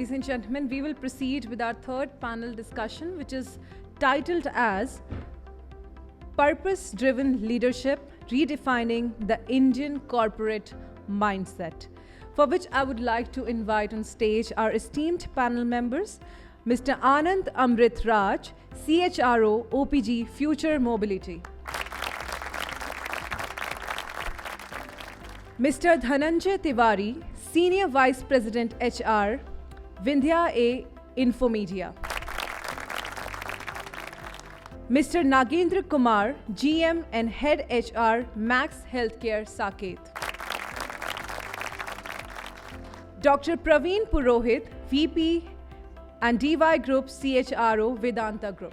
ladies and gentlemen, we will proceed with our third panel discussion, which is titled as Purpose-Driven Leadership, Redefining the Indian Corporate Mindset, for which I would like to invite on stage our esteemed panel members, Mr. Anand Amrit Raj, CHRO, OPG, Future Mobility. Mr. Dhananjay Tiwari, Senior Vice President HR, Vindhya A, Infomedia. Mr. Nagendra Kumar, GM and Head HR, Max Healthcare, Saket. Dr. Praveen Purohit, VP and DY Group, CHRO, Vedanta Group.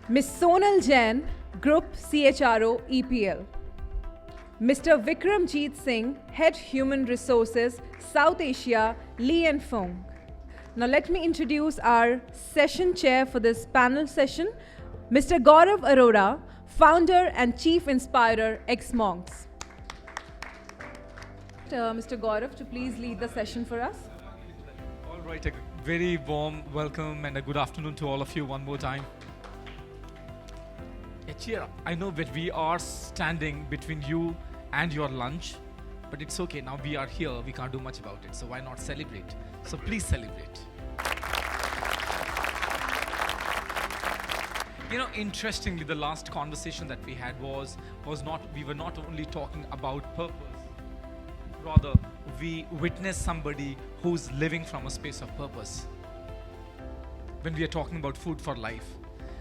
Ms. Sonal Jain, Group CHRO, EPL. Mr. Vikramjeet Singh, Head Human Resources, South Asia, Lee & Fung. Now let me introduce our session chair for this panel session, Mr. Gaurav Arora, Founder and Chief Inspirer, ex-Monks. Mr. Gaurav, to please lead the session for us. All right, a very warm welcome and a good afternoon to all of you one more time. Cheer. I know that we are standing between you and your lunch, but it's okay. Now we are here. We can't do much about it. So why not celebrate? So please celebrate. You know, interestingly, the last conversation that we had we were not only talking about purpose, rather we witnessed somebody who's living from a space of purpose. When we are talking about food for life.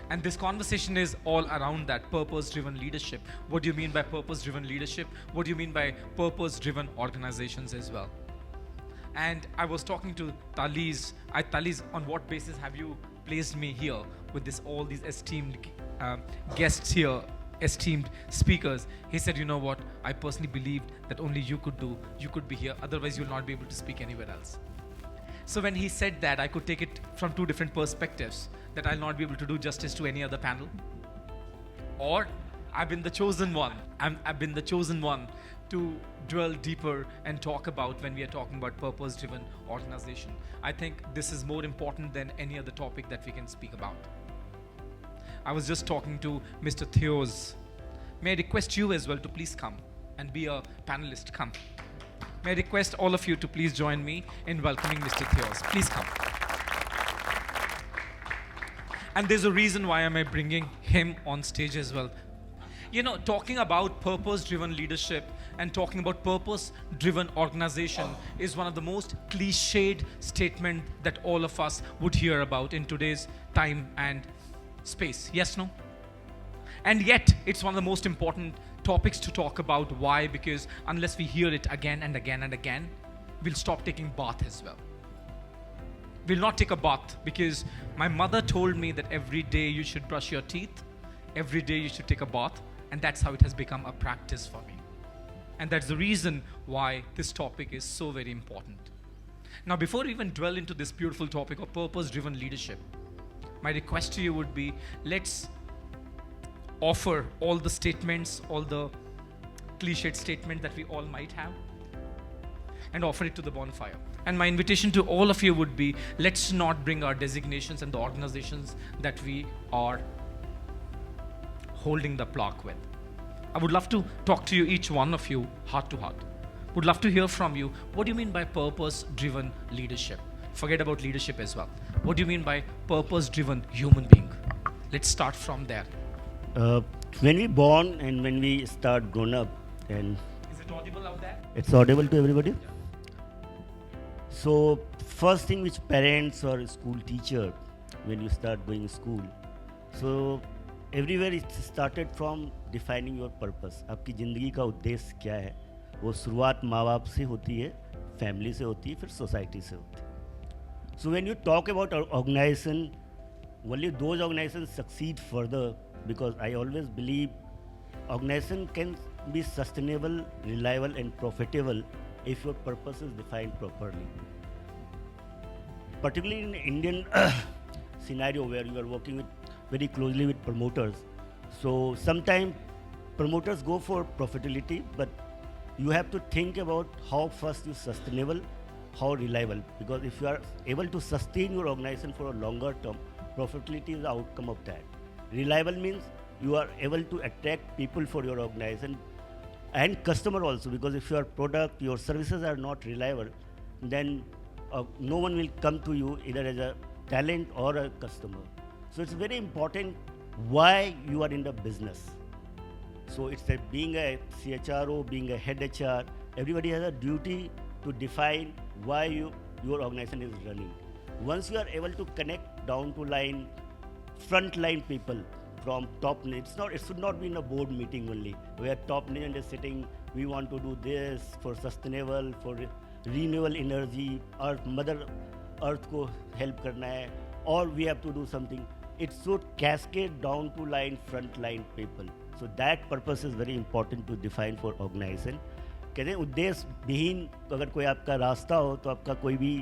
And this conversation is all around that purpose-driven leadership. What do you mean by purpose-driven leadership? What do you mean by purpose-driven organizations as well? And I was talking to Taliz. Taliz, on what basis have you placed me here with all these esteemed guests here, esteemed speakers? He said, you know what? I personally believed that only you could be here. Otherwise, you'll not be able to speak anywhere else. So when he said that, I could take it from two different perspectives, that I'll not be able to do justice to any other panel. Or I've been the chosen one. I've been the chosen one to dwell deeper and talk about when we are talking about purpose-driven organization. I think this is more important than any other topic that we can speak about. I was just talking to Mr. Theos. May I request you as well to please come and be a panelist. Come. May I request all of you to please join me in welcoming Mr. Theos. Please come. And there's a reason why am I bringing him on stage as well. You know, talking about purpose-driven leadership and talking about purpose-driven organization is one of the most cliched statement that all of us would hear about in today's time and space. Yes, no? And yet, it's one of the most important topics to talk about. Why? Because unless we hear it again and again and again, we'll stop taking bath as well. We'll not take a bath because my mother told me that every day you should brush your teeth, every day you should take a bath, and that's how it has become a practice for me. And that's the reason why this topic is so very important. Now, before we even dwell into this beautiful topic of purpose-driven leadership, my request to you would be, let's offer all the statements, all the cliched statements that we all might have, and offer it to the bonfire. And my invitation to all of you would be, let's not bring our designations and the organizations that we are holding the plaque with. I would love to talk to you, each one of you, heart to heart. Would love to hear from you. What do you mean by purpose-driven leadership? Forget about leadership as well. What do you mean by purpose-driven human being? Let's start from there. When we born and when we start grown up, and is it audible out there? It's audible to everybody? Yeah. So first thing which parents or school teacher, when you start going to school, so everywhere it started from defining your purpose. आपकी ज़िंदगी का उद्देश्य क्या है? वो शुरुआत माँ बाप से होती है, फैमिली से होती है, फिर सोसाइटी से होती है. So when you talk about organization, only those organizations succeed further, because I always believe organization can be sustainable, reliable and profitable if your purpose is defined properly. Particularly in Indian scenario where you are working very closely with promoters. So sometimes promoters go for profitability, but you have to think about how first you sustainable how reliable, because if you are able to sustain your organization for a longer term, profitability is the outcome of that. Reliable means you are able to attract people for your organization and customer also, because if your product, your services are not reliable, then no one will come to you either as a talent or a customer. So it's very important why you are in the business. So it's a, being a CHRO, being a head HR, everybody has a duty to define why your organization is running. Once you are able to connect down to line, front line people from top, it should not be in a board meeting only, where top management is sitting, we want to do this for sustainable, for renewable energy, Mother Earth ko help karna hai, or we have to do something. It should cascade down to line, front line people. So that purpose is very important to define for organization. कहते हैं उद्देश्य विहीन अगर कोई आपका रास्ता हो तो आपका कोई भी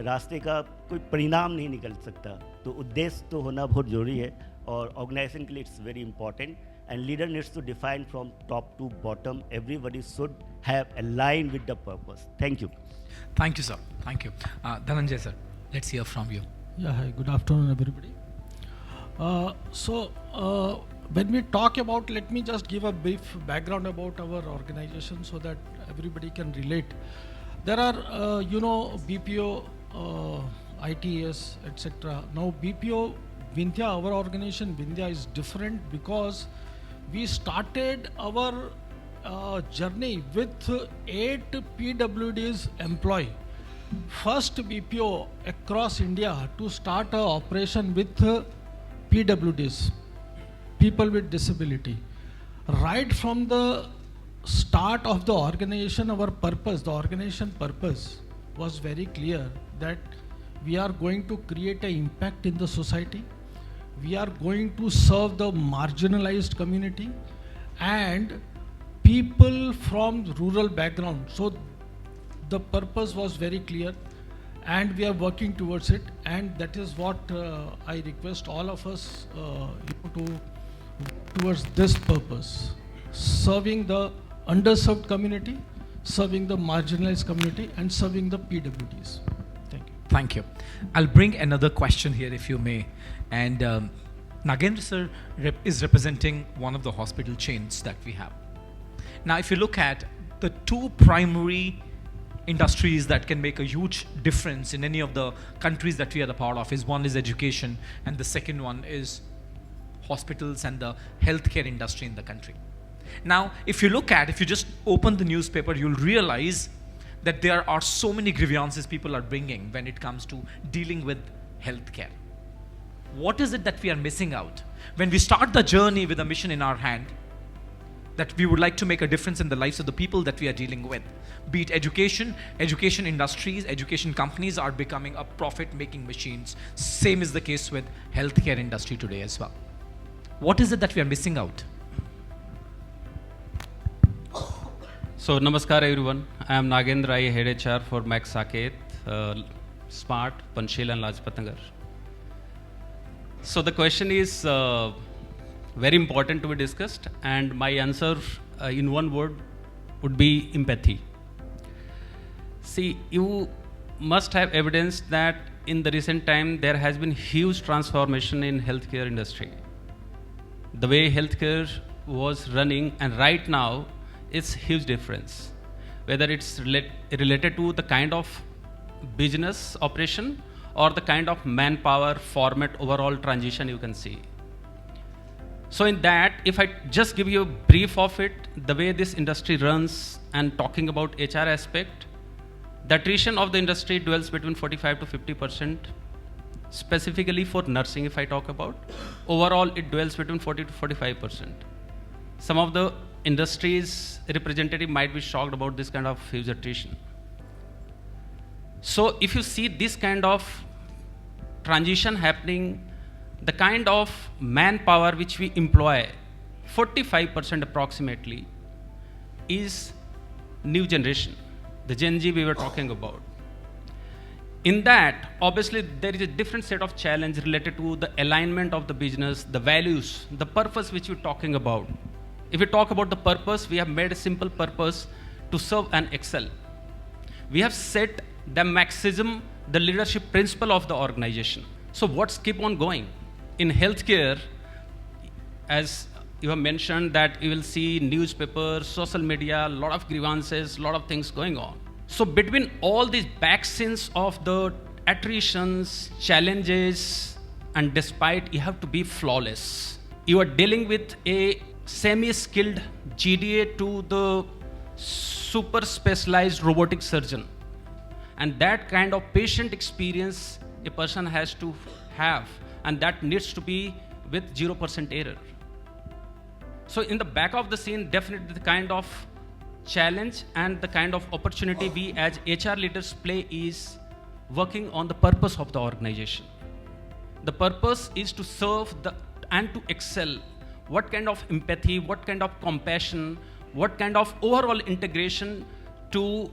रास्ते का कोई परिणाम नहीं निकल सकता. तो उद्देश्य तो होना बहुत ज़रूरी है और ऑर्गेनाइजेशन के लिए it's very important. And leader needs to define from top to bottom. Everybody should have aligned with the purpose. Thank you. Thank you, sir. Thank you. Dhananjay, sir, let's hear from you. Yeah, hi, good afternoon, everybody. When we talk about, let me just give a brief background about our organization so that everybody can relate. There are, BPO, ITS, etc. Now, BPO, Vindhya, our organization, Vindhya, is different because we started our journey with 8 PWDs employee. First BPO across India to start a operation with PWDs, people with disability. Right from the start of the organization, our purpose, the organization purpose was very clear that we are going to create an impact in the society. We are going to serve the marginalized community and people from rural background. So the purpose was very clear and we are working towards it, and that is what I request all of us towards this purpose, serving the underserved community, serving the marginalized community, and serving the PWDs. Thank you. Thank you. I'll bring another question here if you may. And Nagendra sir is representing one of the hospital chains that we have. Now, if you look at the two primary industries that can make a huge difference in any of the countries that we are a part of, is one is education and the second one is hospitals and the healthcare industry in the country. Now, if you just open the newspaper, you'll realize that there are so many grievances people are bringing when it comes to dealing with healthcare. What is it that we are missing out? When we start the journey with a mission in our hand, that we would like to make a difference in the lives of the people that we are dealing with. Be it education industries, education companies are becoming a profit-making machines. Same is the case with healthcare industry today as well. What is it that we are missing out? So, Namaskar everyone. I am Nagendra, I head HR for Max Saket, Smart, Panchsheel and Lajpat Nagar. So the question is very important to be discussed, and my answer in one word would be empathy. See, you must have evidence that in the recent time there has been huge transformation in healthcare industry. The way healthcare was running and right now, it's huge difference. Whether it's related to the kind of business operation or the kind of manpower format overall transition you can see. So in that, if I just give you a brief of it, the way this industry runs and talking about HR aspect, the attrition of the industry dwells between 45 to 50%, specifically for nursing if I talk about. Overall, it dwells between 40 to 45%. Some of the industries representative might be shocked about this kind of huge attrition. So if you see this kind of transition happening, the kind of manpower which we employ, 45% approximately, is new generation, the Gen Z we were talking about. In that, obviously, there is a different set of challenge related to the alignment of the business, the values, the purpose which we're talking about. If we talk about the purpose, we have made a simple purpose to serve and excel. We have set the maximum, the leadership principle of the organization. So what's keep on going? In healthcare, as you have mentioned that you will see newspapers, social media, a lot of grievances, a lot of things going on. So between all these vaccines of the attritions, challenges, and despite you have to be flawless. You are dealing with a semi-skilled GDA to the super specialized robotic surgeon. And that kind of patient experience a person has to have, and that needs to be with 0% error. So in the back of the scene, definitely the kind of challenge and the kind of opportunity we as HR leaders play is working on the purpose of the organization. The purpose is to serve and to excel. What kind of empathy, what kind of compassion, what kind of overall integration to,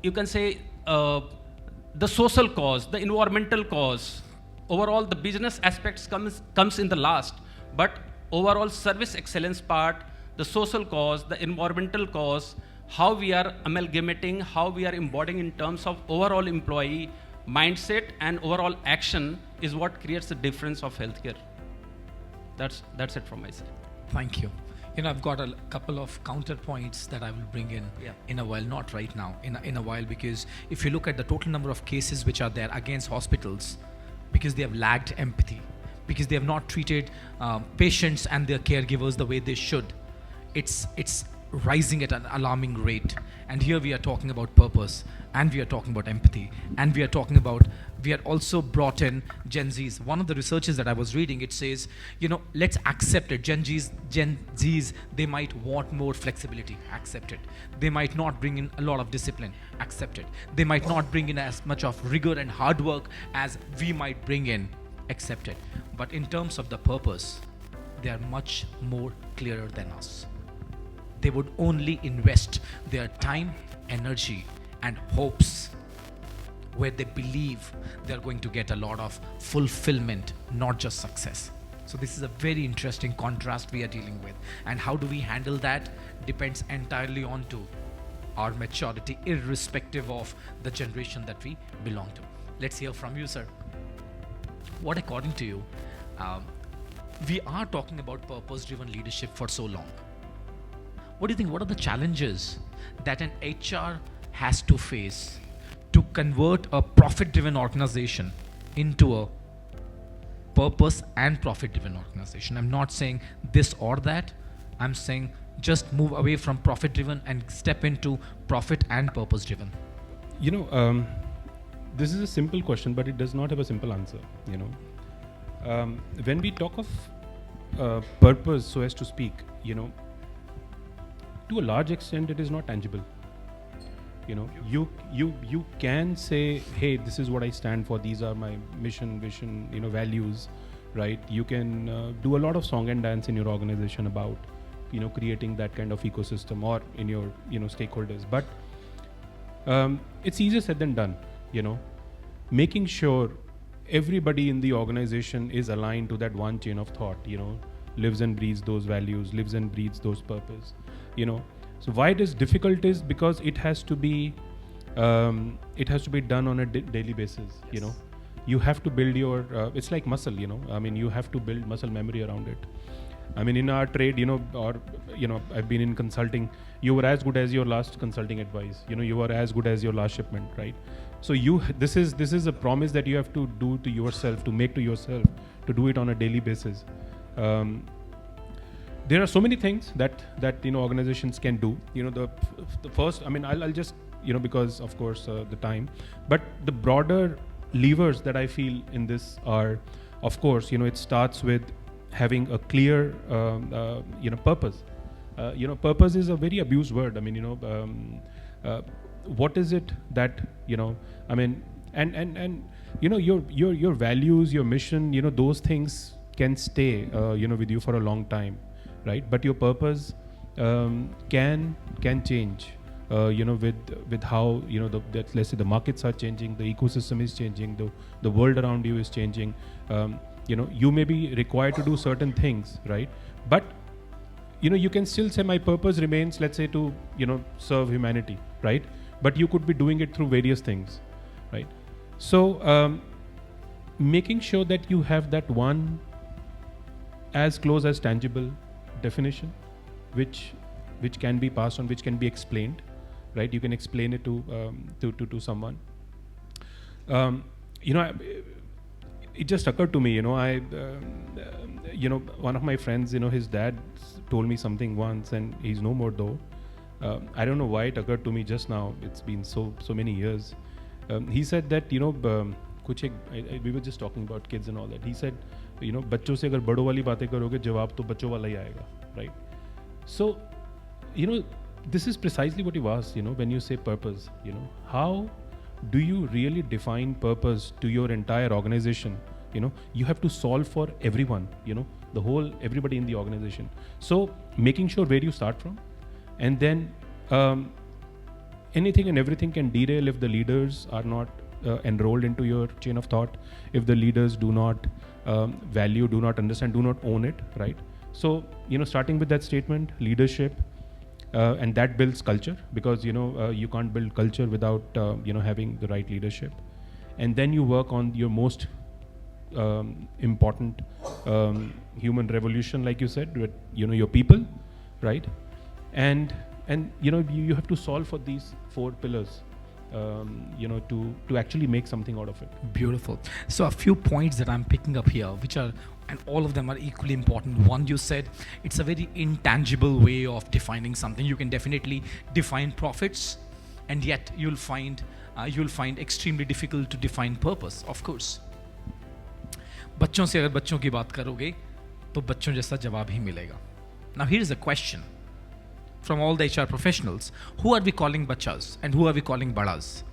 you can say, the social cause, the environmental cause. Overall, the business aspects comes in the last, but overall service excellence part, the social cause, the environmental cause, how we are amalgamating, how we are embodying in terms of overall employee mindset and overall action is what creates the difference of healthcare. That's it from my side. Thank you. I've got a couple of counterpoints that I will bring in a while, not right now, in a while, because if you look at the total number of cases which are there against hospitals, because they have lacked empathy, because they have not treated patients and their caregivers the way they should, it's rising at an alarming rate. And here we are talking about purpose, and we are talking about empathy, and we are also brought in Gen Zs. One of the researches that I was reading, it says, let's accept it. Gen Zs, they might want more flexibility, accept it. They might not bring in a lot of discipline, accept it. They might not bring in as much of rigor and hard work as we might bring in, accept it. But in terms of the purpose, they are much more clearer than us. They would only invest their time, energy, and hopes where they believe they're going to get a lot of fulfillment, not just success. So this is a very interesting contrast we are dealing with. And how do we handle that depends entirely on to our maturity, irrespective of the generation that we belong to. Let's hear from you, sir. What, according to you, we are talking about purpose-driven leadership for so long. What do you think? What are the challenges that an HR has to face to convert a profit-driven organization into a purpose and profit-driven organization? I'm not saying this or that. I'm saying just move away from profit-driven and step into profit and purpose-driven. This is a simple question, but it does not have a simple answer. When we talk of purpose, so as to speak, to a large extent, it is not tangible. You can say, hey, this is what I stand for. These are my mission, vision, values, right? You can do a lot of song and dance in your organization about, creating that kind of ecosystem or in your, stakeholders. But it's easier said than done, making sure everybody in the organization is aligned to that one chain of thought, lives and breathes those values, lives and breathes those purpose. So why it is difficult is because it has to be done on a daily basis. Yes. You have to build your it's like muscle. You have to build muscle memory around it. In our trade, I've been in consulting. You were as good as your last consulting advice. You were as good as your last shipment, right? So this is a promise that you have to do to yourself, to make to yourself, to do it on a daily basis. There are so many things that organizations can do. The first, I'll just because of course the time, but the broader levers that I feel in this are, of course, it starts with having a clear purpose. Purpose is a very abused word. What is it that your values, your mission, those things can stay with you for a long time, right? But your purpose can change with how let's say the markets are changing, the ecosystem is changing, the world around you is changing. You may be required to do certain things, right? But you can still say my purpose remains, let's say, to serve humanity, right? But you could be doing it through various things. right? So making sure that you have that one as close as tangible definition, which can be passed on, which can be explained, right? You can explain it to someone. It just occurred to me, one of my friends, his dad told me something once, and he's no more though. I don't know why it occurred to me just now. It's been so many years. He said that, we were just talking about kids and all that. He said, बच्चों से अगर बड़ों वाली बातें करोगे जवाब तो बच्चों वाला ही आएगा, right? So, this is precisely what you asked, when you say purpose, how do you really define purpose to your entire organization? You have to solve for everyone, everybody in the organization. So making sure where you start from, and then anything and everything can derail if the leaders are not enrolled into your chain of thought, if the leaders do not value, do not understand, do not own it, right? So, starting with that statement, leadership, and that builds culture, because you can't build culture without having the right leadership. And then you work on your most important human revolution, like you said, with your people, right? And you have to solve for these 4 pillars, to actually make something out of it. Beautiful. So a few points that I'm picking up here, which are, and all of them are equally important. One, you said it's a very intangible way of defining something. You can definitely define profits, and yet you'll find extremely difficult to define purpose, of course. बच्चों से अगर बच्चों की बात करोगे तो बच्चों जैसा जवाब ही मिलेगा. Now here is a question from all the HR professionals. Who are we calling bachas and who are we calling badas?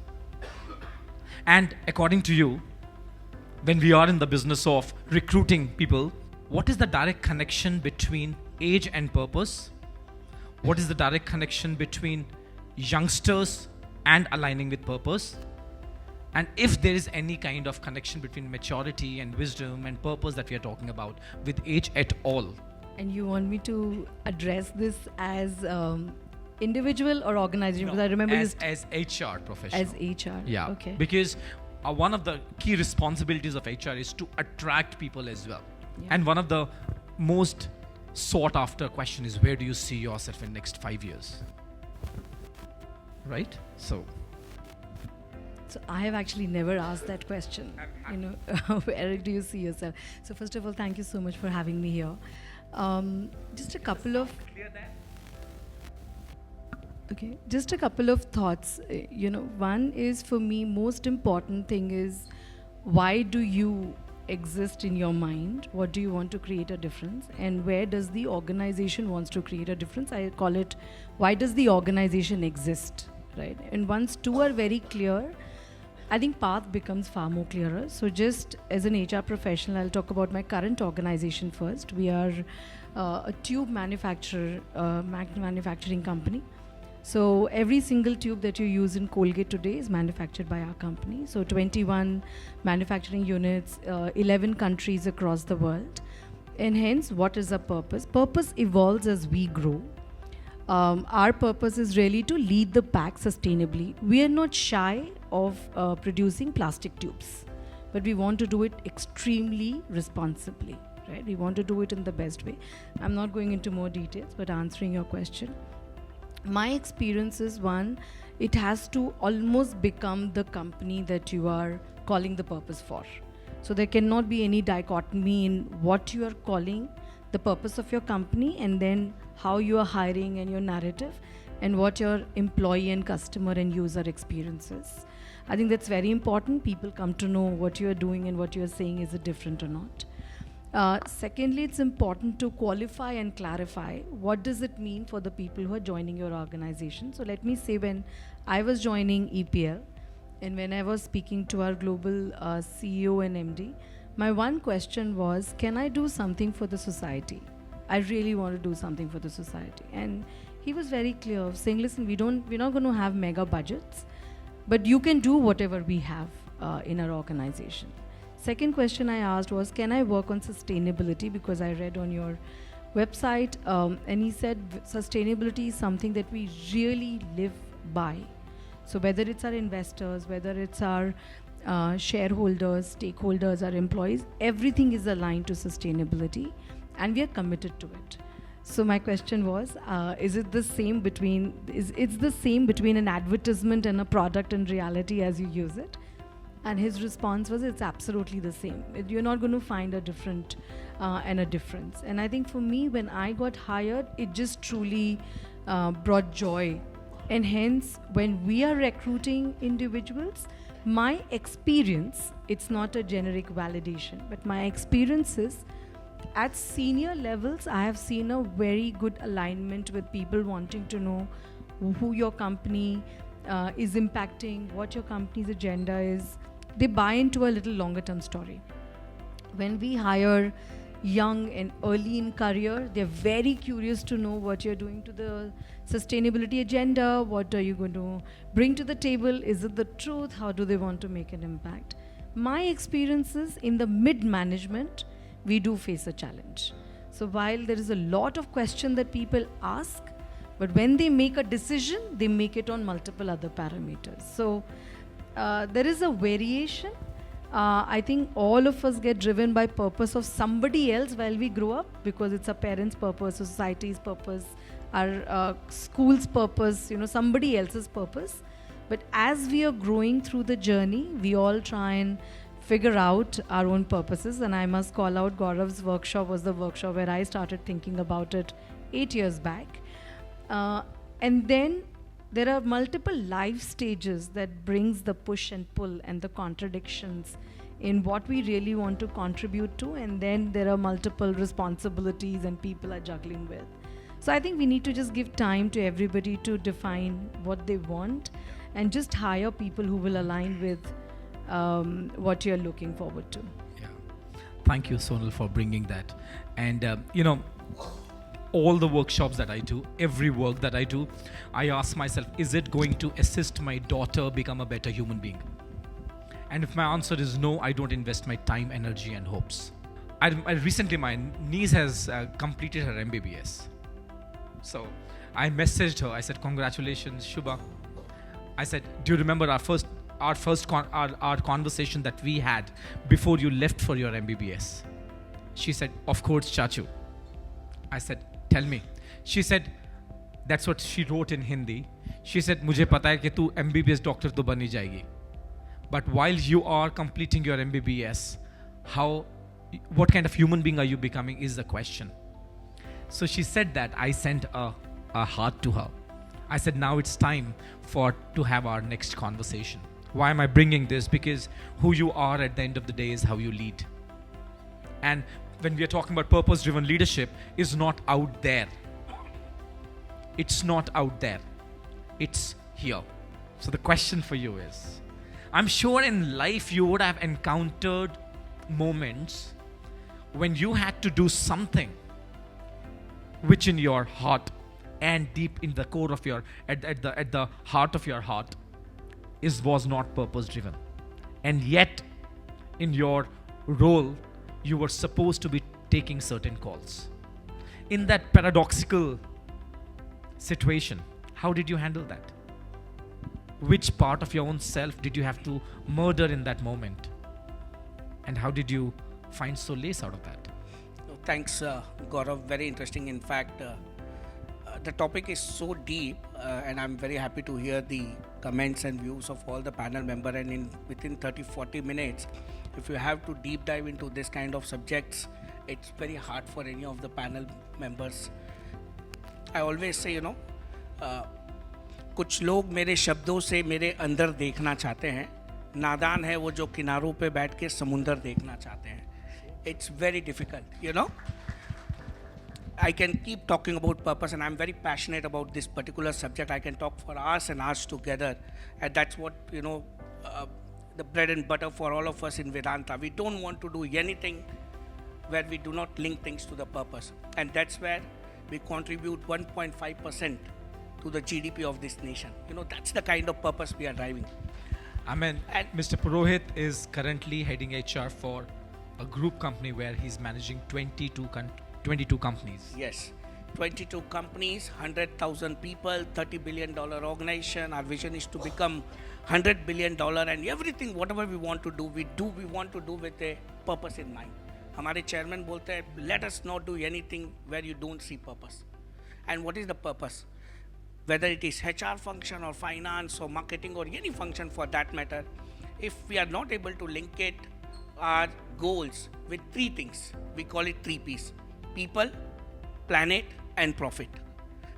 And according to you, when we are in the business of recruiting people, what is the direct connection between age and purpose? What is the direct connection between youngsters and aligning with purpose? And if there is any kind of connection between maturity and wisdom and purpose that we are talking about with age at all. And you want me to address this as individual or organization? Because I remember as HR professional. As HR. Yeah. Okay. Because one of the key responsibilities of HR is to attract people as well. Yeah. And one of the most sought after question is, where do you see yourself in next 5 years? Right? So I have actually never asked that question. Where do you see yourself? So first of all, thank you so much for having me here. Just a couple of thoughts. One is, for me, most important thing is, why do you exist in your mind? What do you want to create a difference? And where does the organization wants to create a difference? I call it, why does the organization exist, right? And once 2 are very clear, I think path becomes far more clearer. So just as an HR professional, I'll talk about my current organization first. We are a tube manufacturing company. So every single tube that you use in Colgate today is manufactured by our company. So 21 manufacturing units, 11 countries across the world. And hence, what is our purpose? Purpose evolves as we grow. Our purpose is really to lead the pack sustainably. We are not shy of producing plastic tubes, but we want to do it extremely responsibly, right? We want to do it in the best way. I'm not going into more details, but answering your question. My experience is, one, it has to almost become the company that you are calling the purpose for. So there cannot be any dichotomy in what you are calling the purpose of your company, and then how you are hiring and your narrative, and what your employee and customer and user experiences. I think that's very important. People come to know what you are doing and what you are saying, is it different or not. Secondly, it's important to qualify and clarify what does it mean for the people who are joining your organization. So let me say, when I was joining EPL and when I was speaking to our global CEO and MD, my one question was, can I do something for the society? I really want to do something for the society. And he was very clear of saying, listen, we're not going to have mega budgets, but you can do whatever we have in our organization. Second question I asked was, can I work on sustainability? Because I read on your website, and he said sustainability is something that we really live by. So whether it's our investors, whether it's our shareholders, stakeholders, our employees, everything is aligned to sustainability, and we are committed to it. So my question was, is it the same between, it's the same between an advertisement and a product in reality as you use it? And his response was, it's absolutely the same. You're not going to find a difference. And I think for me, when I got hired, it just truly brought joy. And hence, when we are recruiting individuals, my experience, it's not a generic validation, but my experience is, at senior levels, I have seen a very good alignment with people wanting to know who your company is impacting, what your company's agenda is. They buy into a little longer term story. When we hire young and early in career, they're very curious to know what you're doing to the sustainability agenda, what are you going to bring to the table, is it the truth, how do they want to make an impact. My experiences in the mid-management, we do face a challenge. So while there is a lot of question that people ask, but when they make a decision, they make it on multiple other parameters. So there is a variation. I think all of us get driven by purpose of somebody else while we grow up, because it's our parents' purpose, society's purpose, our school's purpose, somebody else's purpose. But as we are growing through the journey, we all try and figure out our own purposes. And I must call out Gaurav's workshop was the workshop where I started thinking about it 8 years back. And then there are multiple life stages that brings the push and pull and the contradictions in what we really want to contribute to, and then there are multiple responsibilities and people are juggling with. So I think we need to just give time to everybody to define what they want and just hire people who will align with what you're looking forward to. Yeah. Thank you, Sonal, for bringing that. And all the workshops that I do, every work that I do, I ask myself, is it going to assist my daughter become a better human being? And if my answer is no, I don't invest my time, energy, and hopes. I recently, my niece has completed her MBBS. So I messaged her. I said, congratulations, Shubha. I said, do you remember our conversation that we had before you left for your MBBS? She said, of course, Chachu. I said, tell me. She said, that's what she wrote in Hindi. She said, मुझे पता है कि तू MBBS doctor तो बनी जाएगी. But while you are completing your MBBS, what kind of human being are you becoming is the question. So she said that. I sent a heart to her. I said, now it's time to have our next conversation. Why am I bringing this? Because who you are at the end of the day is how you lead. And when we are talking about purpose-driven leadership, is not out there. It's not out there. It's here. So the question for you is, I'm sure in life you would have encountered moments when you had to do something which in your heart and deep in the core of your, at the heart of your heart was not purpose-driven. And yet, in your role, you were supposed to be taking certain calls. In that paradoxical situation, how did you handle that? Which part of your own self did you have to murder in that moment? And how did you find solace out of that? Thanks, Gaurav. Very interesting. In fact, the topic is so deep, and I'm very happy to hear the comments and views of all the panel members. And within 30-40 minutes, if you have to deep dive into this kind of subjects, it's very hard for any of the panel members. I always say, कुछ लोग मेरे शब्दों से मेरे अंदर देखना चाहते हैं, नादान है वो जो किनारों पे बैठ के समुंदर देखना चाहते हैं. It's very difficult, I can keep talking about purpose, and I'm very passionate about this particular subject. I can talk for hours and hours together, and that's what, the bread and butter for all of us in Vedanta. We don't want to do anything where we do not link things to the purpose, and that's where we contribute 1.5% to the GDP of this nation. That's the kind of purpose we are driving. Amen. And Mr. Purohit is currently heading HR for a group company where he's managing 22 companies. Yes. 22 companies, 100,000 people, $30 billion organization. Our vision is to become $100 billion, and everything, whatever we want to do, we want to do with a purpose in mind. हमारे chairman बोलते हैं, let us not do anything where you don't see purpose. And what is the purpose? Whether it is HR function or finance or marketing or any function for that matter, if we are not able to link it, our goals with three things, we call it 3 P's: people, planet, and profit.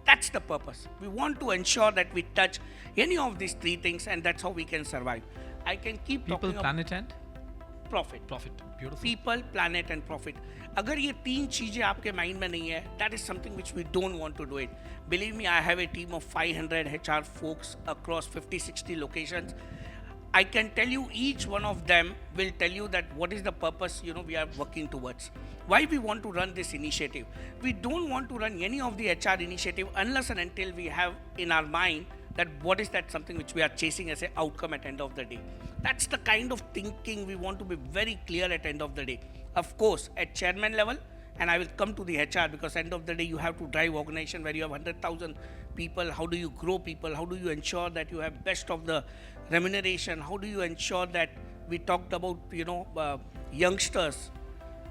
That's the purpose. We want to ensure that we touch any of these 3 things, and that's how we can survive. I can keep People, talking planet, and profit. profit. Beautiful. People, planet, and profit. अगर ये 3 चीजें आपके mind में नहीं है, that is something which we don't want to do it. Believe me, I have a team of 500 HR folks across 50-60 locations. I can tell you each one of them will tell you that what is the purpose we are working towards. Why we want to run this initiative. We don't want to run any of the HR initiative unless and until we have in our mind that what is that something which we are chasing as an outcome at the end of the day. That's the kind of thinking we want to be very clear at the end of the day. Of course, at chairman level, and I will come to the HR, because end of the day you have to drive organization where you have 100,000 people. How do you grow people? How do you ensure that you have best of the remuneration? How do you ensure that we talked about youngsters?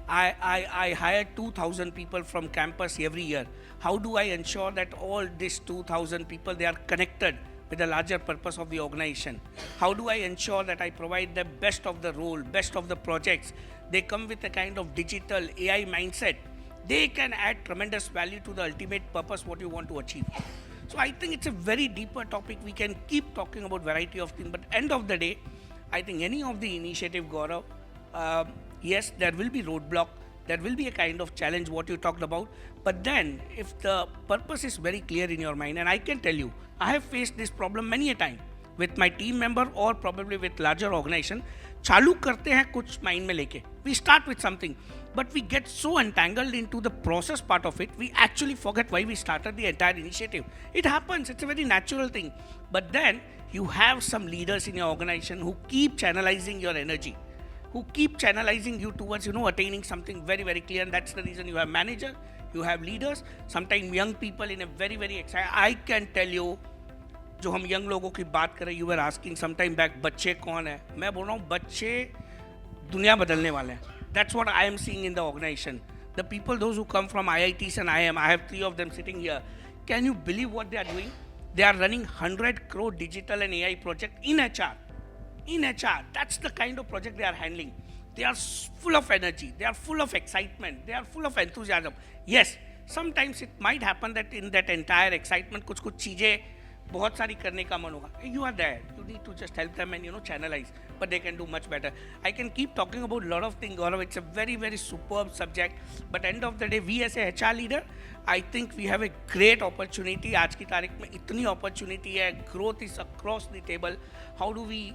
I hire 2,000 people from campus every year. How do I ensure that all these 2,000 people, they are connected with the larger purpose of the organization? How do I ensure that I provide the best of the role, best of the projects? They come with a kind of digital AI mindset. They can add tremendous value to the ultimate purpose what you want to achieve. So I think it's a very deeper topic. We can keep talking about variety of things, but end of the day, I think any of the initiative, Gaurav, yes, there will be roadblock, there will be a kind of challenge what you talked about, but then if the purpose is very clear in your mind, and I can tell you, I have faced this problem many a time with my team member or probably with larger organization. चालू करते हैं कुछ mind में लेके, we start with something, but we get so entangled into the process part of it, we actually forget why we started the entire initiative. It happens, it's a very natural thing, but then you have some leaders in your organization who keep channelizing your energy, who keep channelizing you towards attaining something very, very clear, and that's the reason you have manager, you have leaders, sometimes young people in a very, very exciting. I can tell you, जो हम young लोगों की बात करें, you are asking some time back बच्चे कौन है, मैं बोल रहा हूँ बच्चे दुनिया बदलने वाले हैं. That's what I am seeing in the organisation. The people those who come from IITs and I have 3 of them sitting here. Can you believe what they are doing? They are running 100 crore digital and AI project in HR. In HR, that's the kind of project they are handling. They are full of energy, they are full of excitement, they are full of enthusiasm. Yes, sometimes it might happen that in that entire excitement कुछ चीजें बहुत सारी करने का मन होगा. You are there, you need to just help them and channelize, but they can do much better. I can keep talking about a lot of things, Gaurav. It's a very, very superb subject, but end of the day, we as a HR leader, I think we have a great opportunity. आज की तारीख में इतनी opportunity है, growth is across the table. How do we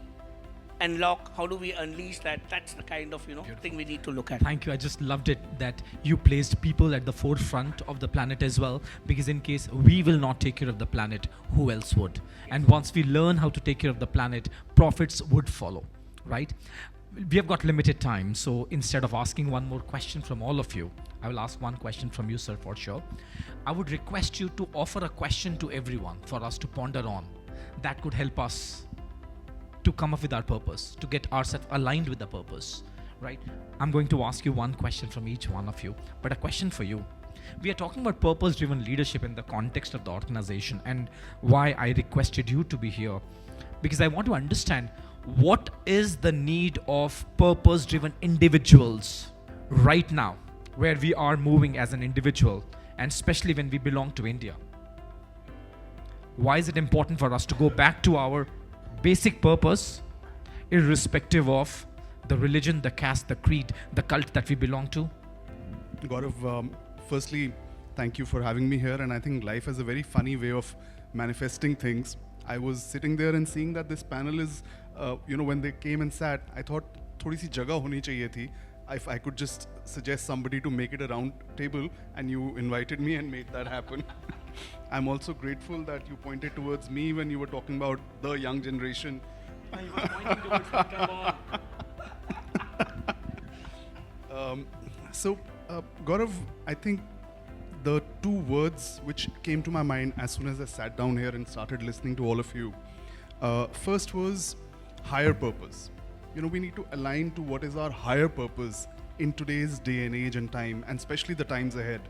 unlock, how do we unleash that? That's the kind of thing we need to look at. Thank you. I just loved it that you placed people at the forefront of the planet as well, because in case we will not take care of the planet, who else would? And once we learn how to take care of the planet, profits would follow, right? We have got limited time, so instead of asking one more question from all of you, I will ask one question from you, sir, for sure. I would request you to offer a question to everyone for us to ponder on that could help us to come up with our purpose, to get ourselves aligned with the purpose, right? I'm going to ask you one question from each one of you, but a question for you. We are talking about purpose-driven leadership in the context of the organization, and why I requested you to be here, because I want to understand what is the need of purpose-driven individuals right now, where we are moving as an individual, and especially when we belong to India. Why is it important for us to go back to our basic purpose, irrespective of the religion, the caste, the creed, the cult that we belong to? Gaurav, firstly, thank you for having me here, and I think life has a very funny way of manifesting things. I was sitting there and seeing that this panel is, when they came and sat, I thought थोड़ी सी जगह होनी चाहिए थी. If I could just suggest somebody to make it a round table, and you invited me and made that happen. I'm also grateful that you pointed towards me when you were talking about the young generation. I was pointing towards me, come on. So, Gaurav, I think the two words which came to my mind as soon as I sat down here and started listening to all of you. First was higher purpose. We need to align to what is our higher purpose in today's day and age and time, and especially the times ahead.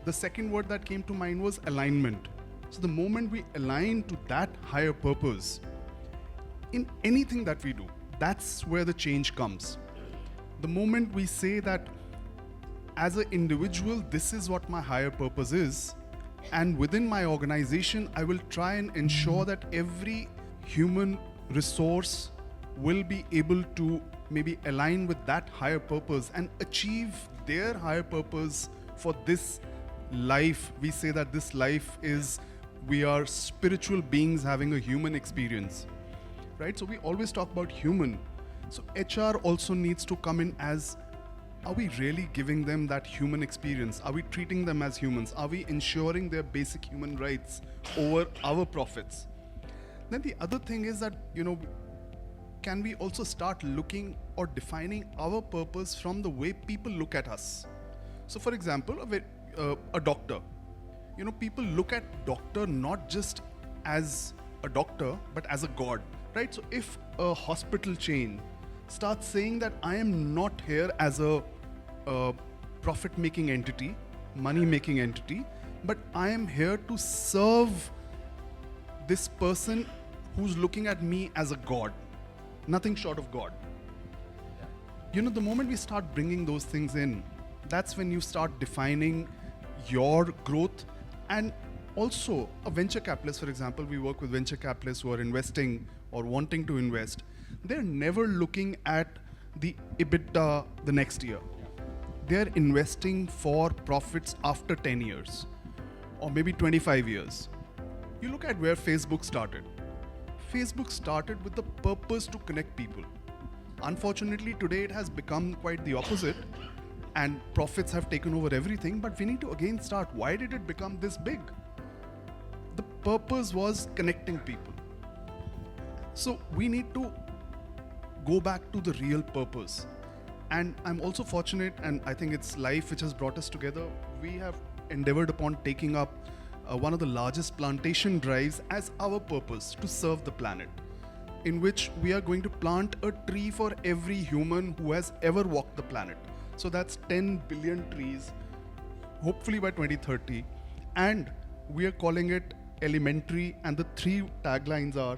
The second word that came to mind was alignment. So the moment we align to that higher purpose in anything that we do, that's where the change comes. The moment we say that as an individual, this is what my higher purpose is, and within my organization, I will try and ensure that every human resource will be able to maybe align with that higher purpose and achieve their higher purpose for this life. We say that this life is, we are spiritual beings having a human experience, right? So we always talk about human. So HR also needs to come in as, are we really giving them that human experience? Are we treating them as humans? Are we ensuring their basic human rights over our profits? Then the other thing is that, can we also start looking or defining our purpose from the way people look at us? So for example, a doctor. People look at doctor not just as a doctor, but as a god, right? So if a hospital chain starts saying that I am not here as a profit-making entity, money-making entity, but I am here to serve this person who's looking at me as a god, nothing short of God. The moment we start bringing those things in, that's when you start defining your growth. And also a venture capitalist, for example, we work with venture capitalists who are investing or wanting to invest. They're never looking at the EBITDA the next year. They're investing for profits after 10 years or maybe 25 years. You look at where Facebook started. Facebook started with the purpose to connect people. Unfortunately, today it has become quite the opposite, and profits have taken over everything, but we need to again start. Why did it become this big? The purpose was connecting people. So we need to go back to the real purpose. And I'm also fortunate, and I think it's life which has brought us together. We have endeavored upon taking up one of the largest plantation drives as our purpose to serve the planet, in which we are going to plant a tree for every human who has ever walked the planet. So that's 10 billion trees, hopefully by 2030. And we are calling it elementary, and the three taglines are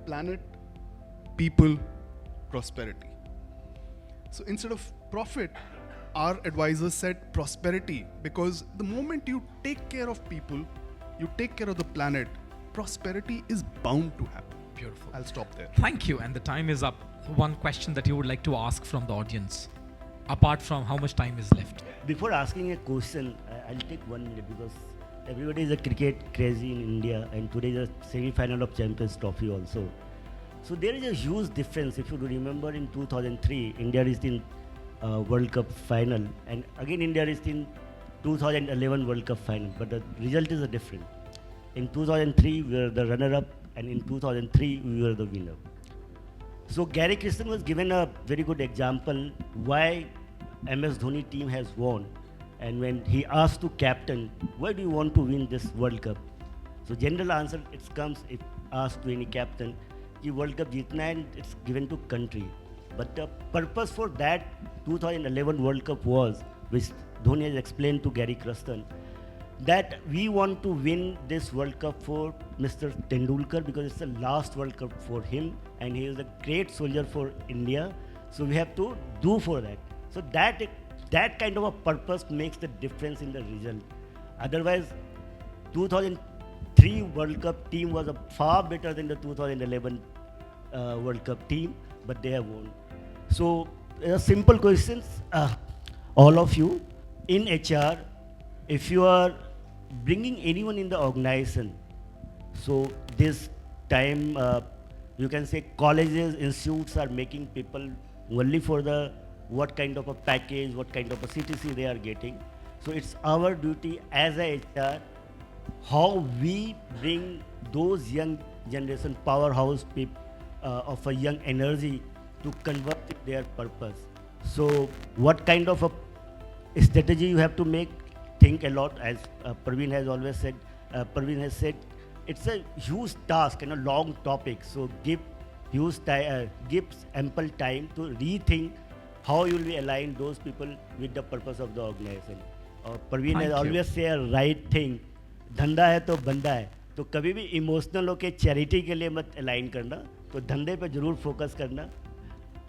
planet, people, prosperity. So instead of profit, our advisors said prosperity, because the moment you take care of people, you take care of the planet, prosperity is bound to happen. Beautiful. I'll stop there. Thank you. And the time is up. One question that you would like to ask from the audience, apart from how much time is left. Before asking a question, I'll take 1 minute, because everybody is a cricket crazy in India, and today is a semi-final of Champions Trophy also. So there is a huge difference. If you remember, in 2003, India is in World Cup final, and again India is in 2011 World Cup final, but the result is different. In 2003 we were the runner-up, and in 2003 we were the winner. So Gary Kristen was given a very good example why MS Dhoni team has won, and when he asked to captain, why do you want to win this World Cup? So general answer it comes if asked to any captain, कि World Cup जीतना है, it's given to country. But the purpose for that 2011 World Cup was, which Dhoni has explained to Gary Kristen, that we want to win this World Cup for Mr. Tendulkar, because it's the last World Cup for him, and he is a great soldier for India. So we have to do for that. So that kind of a purpose makes the difference in the result. Otherwise, 2003 World Cup team was far better than the 2011 World Cup team, but they have won. So simple questions, all of you in HR, if you are bringing anyone in the organization, so this time you can say colleges, institutes are making people only for the what kind of a package, what kind of a CTC they are getting. So it's our duty as a HR, how we bring those young generation powerhouse people of a young energy to convert their purpose. So what kind of a strategy you have to make, think a lot, as Praveen has always said. Praveen has said it's a huge task and a long topic. So gives ample time to rethink how you will be align those people with the purpose of the organization. Praveen has always said a right thing. धंधा है तो बंदा है, तो कभी भी emotional होके charity के लिए मत अलाइन करना, तो धंधे पे जरूर फोकस करना.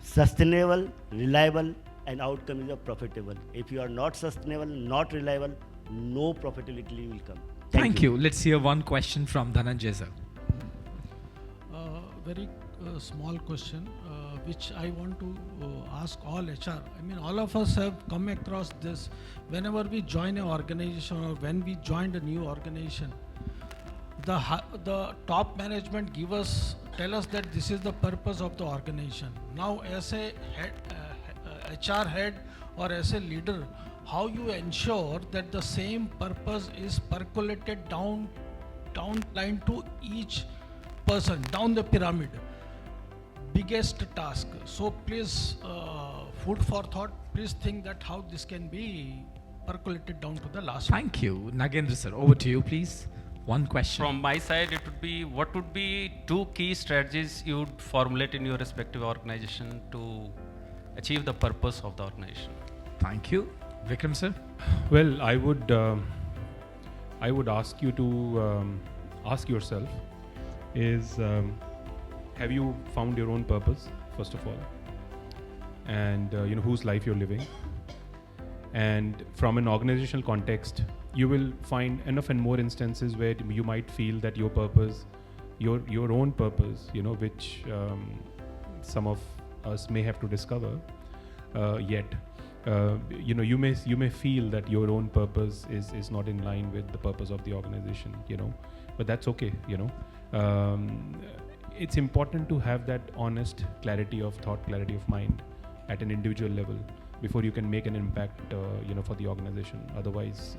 Sustainable, reliable, and outcome is profitable. If you are not sustainable, not reliable, no profitability will come. Thank you. Let's hear one question from Dhananjay sir. Very small question, which I want to ask all HR. I mean, all of us have come across this. Whenever we join an organization or when we joined a new organization, the top management tell us that this is the purpose of the organization. Now, as a HR head or as a leader, how you ensure that the same purpose is percolated down line to each person, down the pyramid. Biggest task. So please, food for thought. Please think that how this can be percolated down to the last. Thank you. Nagendra sir, over to you please. One question. From my side, it would be, what would be 2 key strategies you would formulate in your respective organization to achieve the purpose of the organization? Thank you. Vikram sir. Well, I would ask you to ask yourself is, have you found your own purpose, first of all? And whose life you're living? And from an organizational context, you will find enough and more instances where you might feel that your purpose, your own purpose, which some of us may have to discover yet. You may feel that your own purpose is not in line with the purpose of the organization, but that's okay. It's important to have that honest clarity of thought, clarity of mind at an individual level before you can make an impact, for the organization. Otherwise,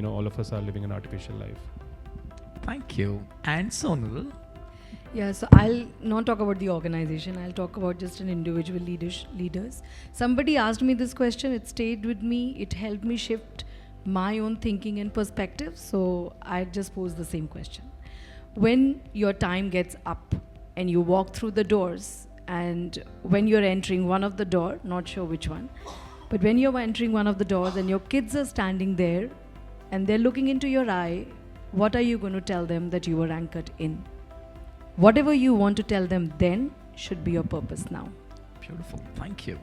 all of us are living an artificial life. Thank you. And Sonal? Yeah, so I'll not talk about the organization. I'll talk about just an individual leaders. Somebody asked me this question. It stayed with me. It helped me shift my own thinking and perspective. So I just pose the same question. When your time gets up and you walk through the doors, and when you're entering one of the door, not sure which one, but when you're entering one of the doors and your kids are standing there and they're looking into your eye, what are you going to tell them that you were anchored in? Whatever you want to tell them then should be your purpose now. Beautiful. Thank you.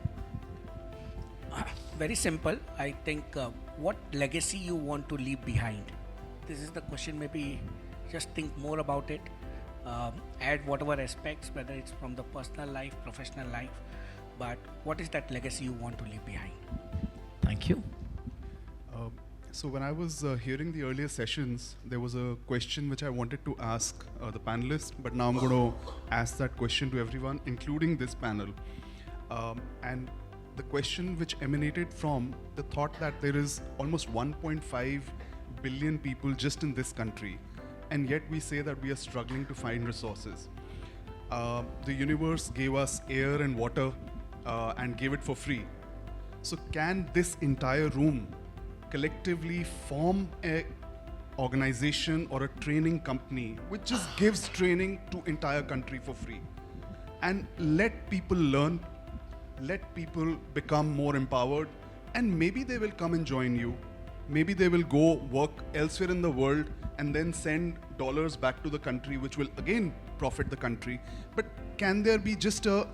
Very simple. I think what legacy you want to leave behind. This is the question. Maybe just think more about it. Add whatever aspects, whether it's from the personal life, professional life, but what is that legacy you want to leave behind? Thank you. So when I was hearing the earlier sessions, there was a question which I wanted to ask the panelists, but now I'm going to ask that question to everyone, including this panel. And the question which emanated from the thought that there is almost 1.5 billion people just in this country, and yet we say that we are struggling to find resources. The universe gave us air and water and gave it for free. So can this entire room collectively form a organization or a training company which just gives training to entire country for free, and let people learn, let people become more empowered, and maybe they will come and join you. Maybe they will go work elsewhere in the world and then send dollars back to the country, which will again profit the country. But can there be just a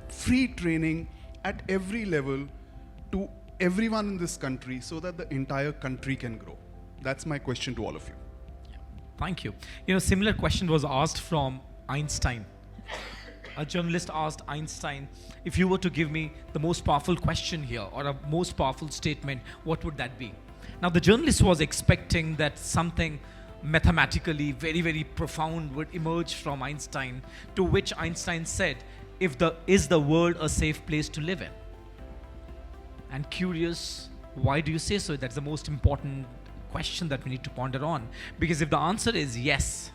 free training at every level to everyone in this country so that the entire country can grow? That's my question to all of you. Thank you. Similar question was asked from Einstein. A journalist asked Einstein, if you were to give me the most powerful question here or a most powerful statement, what would that be? Now the journalist was expecting that something mathematically very, very profound would emerge from Einstein, to which Einstein said, is the world a safe place to live in? And curious, why do you say so? That's the most important question that we need to ponder on. Because if the answer is yes,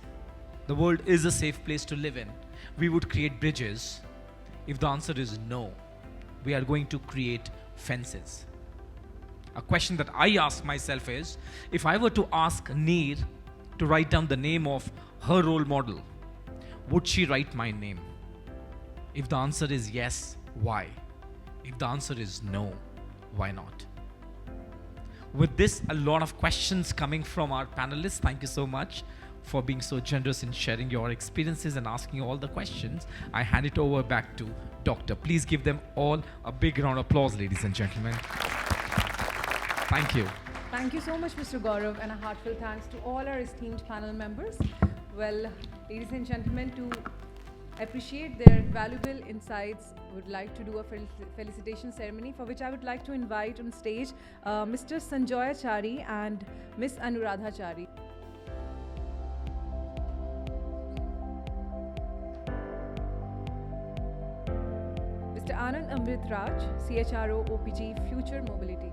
the world is a safe place to live in, we would create bridges. If the answer is no, we are going to create fences. A question that I ask myself is, if I were to ask Neer to write down the name of her role model, would she write my name? If the answer is yes, why? If the answer is no, why not? With this, a lot of questions coming from our panelists. Thank you so much for being so generous in sharing your experiences and asking all the questions. I hand it over back to Doctor. Please give them all a big round of applause, ladies and gentlemen. Thank you. Thank you so much, Mr. Gaurav, and a heartfelt thanks to all our esteemed panel members. Well, ladies and gentlemen, to appreciate their valuable insights, would like to do a felicitation ceremony, for which I would like to invite on stage Mr. Sanjoy Chari and Miss Anuradha Chari. Mr. Anand Amrit Raj, CHRO OPG Future Mobility.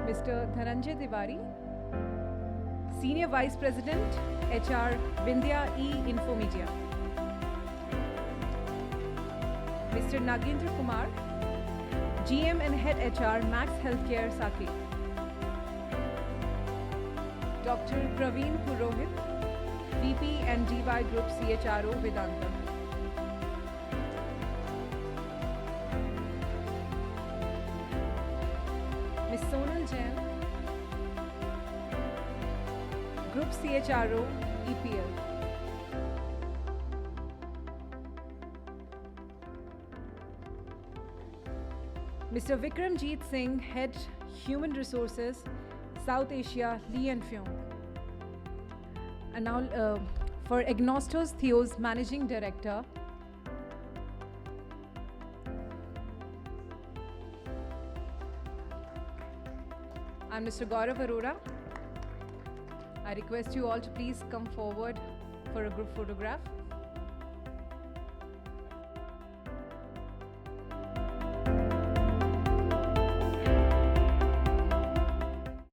Mr. Dhananjay Tiwari, Senior Vice President, HR, Vindhya E-Infomedia. Mr. Nagendra Kumar, GM and Head HR, Max Healthcare, Saket. Dr. Praveen Purohit, VP and DY Group CHRO, Vedanta. Ms. Sonal Jain, Group CHRO, EPL. Mr. Vikramjeet Singh, Head Human Resources, South Asia, Lee and Fyong. And now for Agnostos Theos, Managing Director. I'm Mr. Gaurav Arora. I request you all to please come forward for a group photograph.